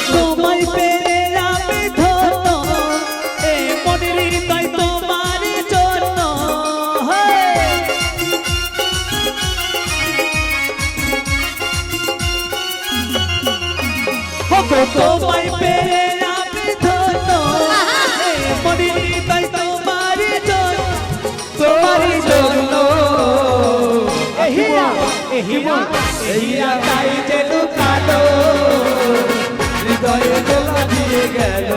তোমায় পেয়ে আমি ধন্য এ মনের হৃদয় তোমার জন্য তোমায় পেয়ে আমি ধন্য এ মনের হৃদয় তোমার জন্য এহিয়া তাই যে লুকালো হৃদয়ে দোলা দিয়ে গেল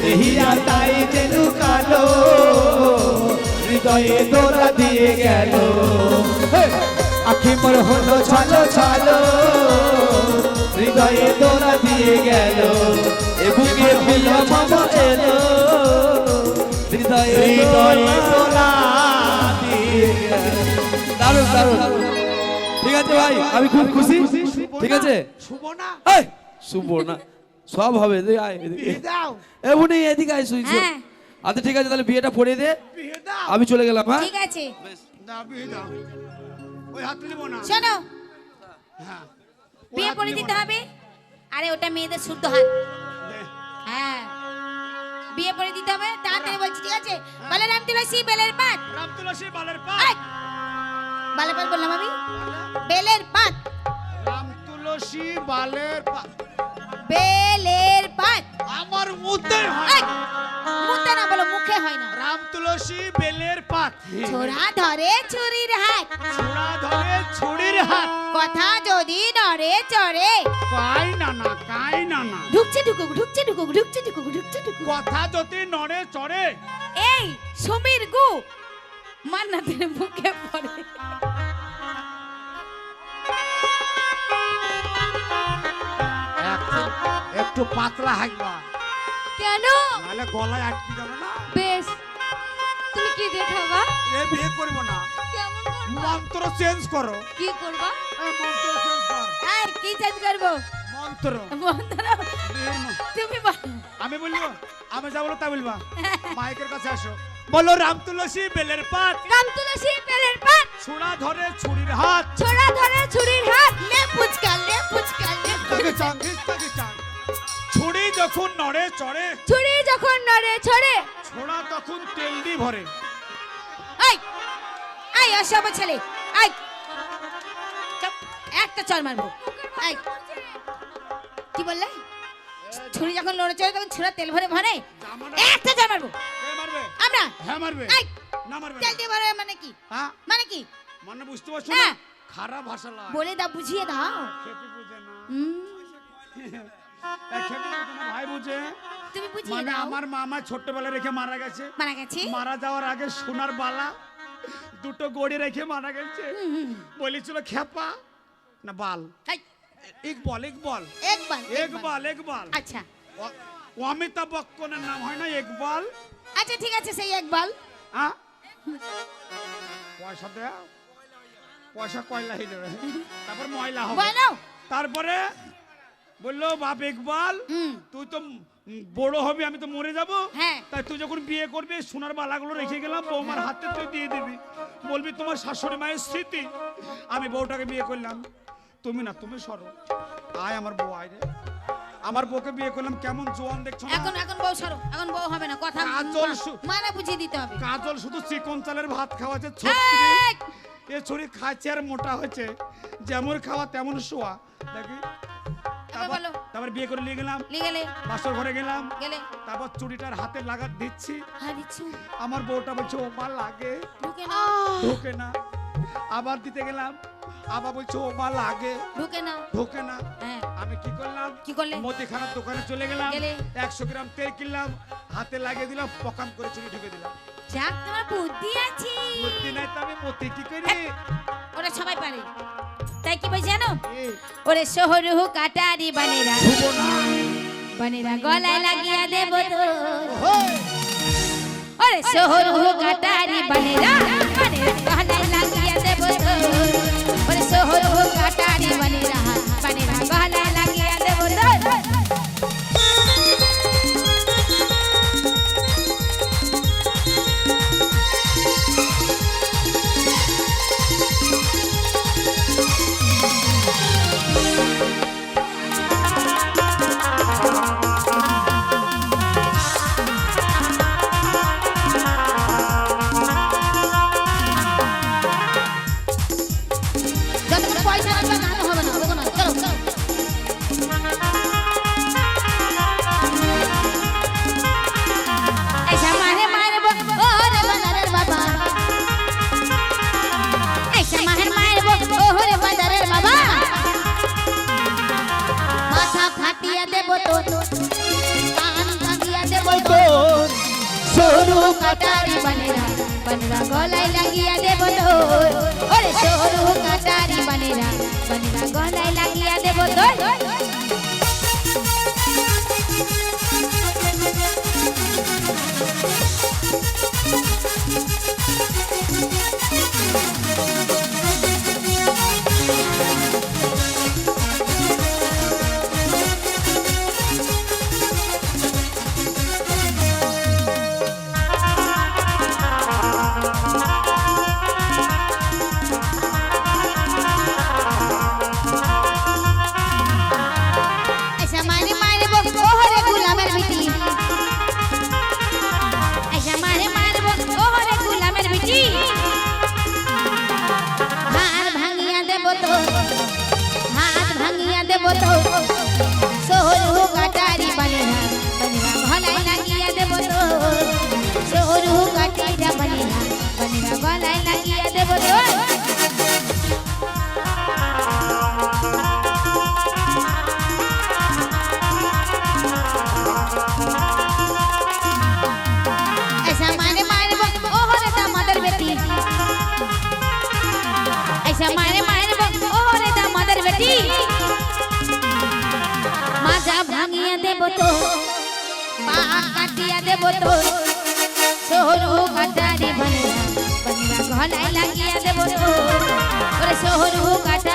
এহিয়া তাই যে লুকালো হৃদয়ে দোলা দিয়ে গেল আখি মোর হলো ছলো ছলো হৃদয়ে দোলা দিয়ে গেল এ বুকে হলো মামা এলো হৃদয়ে দোলা দিয়ে গেল দারুণ দারুণ ঠিক আছে ভাই আমি খুব খুশি ঠিক আছে শুভ না এই শুভ না সব হবে তুই আয় এদিকে দাও এমনি এদিকে আয় শুইছো আচ্ছা ঠিক আছে তাহলে বিয়েটা পড়িয়ে দে বিয়ে দাও আমি চলে গেলাম হ্যাঁ ঠিক আছে না বিয়ে দাও ওই হাত নিব না শোনো হ্যাঁ বিয়ে করে দিতে হবে আরে ওটা মেয়েদের শুদ্ধ হাত হ্যাঁ বিয়ে করে দিতে হবে তাড়াতাড়ি বলছি ঠিক আছে বলে রাম তুলসী বেলের পাত রাম তুলসী বালের পাত বালের পাত বললাম আমি বেলের পাত রাম তুলসী বালের পাত বেলের পাত আমার মুখে হয় না মুখে না বলো মুখে হয় না রাম তুলসী বেলের পাত ছোড়া ধরে ছুরির হাত ছোড়া ধরে ছুরির হাত কথা যদি নড়ে চড়ে কাই না না কাই না না ঢুকছে ঢুকুক ঢুকছে ঢুকুক ঢুকছে ঢুকুক ঢুকছে ঢুকুক কথা যদি নড়ে চড়ে এই সমীর গু মান্নাতের মুখে পড়ে একটু পাতলা হাইবা কেন নাহলে গলায় আটকে যাবে না বেশ তুমি কি দেখাবা এ বিয়ে করব না কেমন করবা মন্ত্র চেঞ্জ করো কি করবা এই মন্ত্র চেঞ্জ কর আর কি চেঞ্জ করব মন্ত্র বন্ধুরা তুমি বলো আমি বলবো আমি যা বলো তা বলবা মাইকের কাছে আসো বলো রাম তুলসী বেলের পাত রাম তুলসী বেলের পাত ছোড়া ধরে ছুরির হাত ছোড়া ধরে ছুরির হাত লে পুচকা তাকে চান তাকে চান ছুরি যখন নড়ে চড়ে ছুরি যখন নড়ে ছড়ে ছোড়া তখন তেল দিয়ে ভরে এই এই অসভ্য ছেলে এই চুপ একটা চড় মারবো এই কি বললে ছুরি যখন নড়ে চড়ে তখন ছোড়া তেল ভরে ভরে একটা চড় মারবো কে মারবে আমরা হ্যাঁ মারবে এই না মারবে তেল দিয়ে ভরে মানে কি হ্যাঁ মানে কি মানে বুঝতে পারছো হ্যাঁ। না খারাপ ভাষা লাগে বলে দাও বুঝিয়ে দাও খেপি বুঝে না হুম, খেপি বুঝে না ভাই বুঝে তুমি বুঝিয়ে মানে দাও আমার মামা ছোট্টবেলা রেখে মারা গেছে মারা গেছে মারা যাওয়ার আগে সোনার বালা দুটো গড়ি রেখে মারা গেছে বলেছিল খেপা না বাল এই, ইকবাল ইকবাল একবার ইকবাল ইকবাল আচ্ছা অমিতাভ বচ্চনের নাম হয় না ইকবাল আচ্ছা ঠিক আছে সেই একবার হ্যাঁ পয়সা দে পয়সা কয়লা হয়ে যাবে তারপর ময়লা হবে বলো তারপরে বললো বাপ ইকবাল তুই তো বড় হবি আমি তো মরে যাব হ্যাঁ। তাই তুই যখন বিয়ে করবি সোনার বালাগুলো রেখে গেলাম বৌমার হাতে তুই দিয়ে দিবি বলবি তোমার শাশুড়ি মায়ের স্মৃতি আমি বউটাকে বিয়ে করলাম তুমি না তুমি সরো আয় আমার বউ আয় রে আমার বউকে বিয়ে করলাম কেমন জোয়ান দেখছো না এখন এখন বউ সরো এখন বউ হবে না কথা কাজল মানে বুঝিয়ে দিতে হবে কাজল শুধু চিকন চালের ভাত খাওয়াচ্ছে এই! ছত্রিশ এ ছড়ি খাচ্ছে আর মোটা হয়েছে যেমন খাওয়া তেমন শোয়া দেখি বলো তারপর বিয়ে করে নিয়ে গেলাম গেলে বাসর ঘরে গেলাম গেলে তারপর চুড়িটার হাতে লাগা দিচ্ছি হ্যাঁ দিচ্ছি আমার বউটা বলছে ও মা লাগে ঢুকে না ঢোকে না আবার দিতে গেলাম আবার বলছে ও মা লাগে ঢুকে না ঢোকে না হ্যাঁ আমি কি করলাম কি করলে মুদিখানার দোকানে চলে গেলাম গেলে? 100 গ্রাম তেল কিনলাম হাতে লাগিয়ে দিলাম পকাম করে চুড়ি ঢুকে দিলাম যাক তোমার বুদ্ধি আছে বুদ্ধি নাই তো আমি মতি কি করি ওরা সবাই পারে তাই কি বলছি জানো এই, ওরে শহরু কাটারি বানেরা শুভ না বানেরা গলায় লাগিয়া দেব তো ওহো, ওরে শহরু কাটারি বানেরা বানেরা গলায় লাগিয়া দেব তো ওরে শহরু কাটারি বানেরা বানেরা গলায় লাগিয়া দেব তো দেব তো কান ভাঙিয়া দেব তো তোর সরু কাটারি বানেরা বানেরা গলায় লাগিয়া দেব তো ওরে সরু কাটারি বানেরা বানেরা গলায় লাগিয়া দেব তো ऐसा मारे मारे वो ओहरे गुलामेर बिटी ऐसा मारे मारे वो ओहरे गुलामेर बिटी हाथ भांगिया देबो तो हाथ भांगिया देबो तो सोहरु काटारी बनेरा बनेरा भलाई लागिया देबो तो सोहरु काटारी बनेरा बनेरा भलाई लागिया देबो तो ऐसा मारे मारे वो ओहरे दा मदर बेटी ऐसा मारे मारे वो ओहरे दा मदर बेटी माजा भांगिया देबो तो पा काटिया देबो तो सोहरु काटारी बनेरा बनेरा गलाय लागिया देबो तो ओरे सोहरु काटा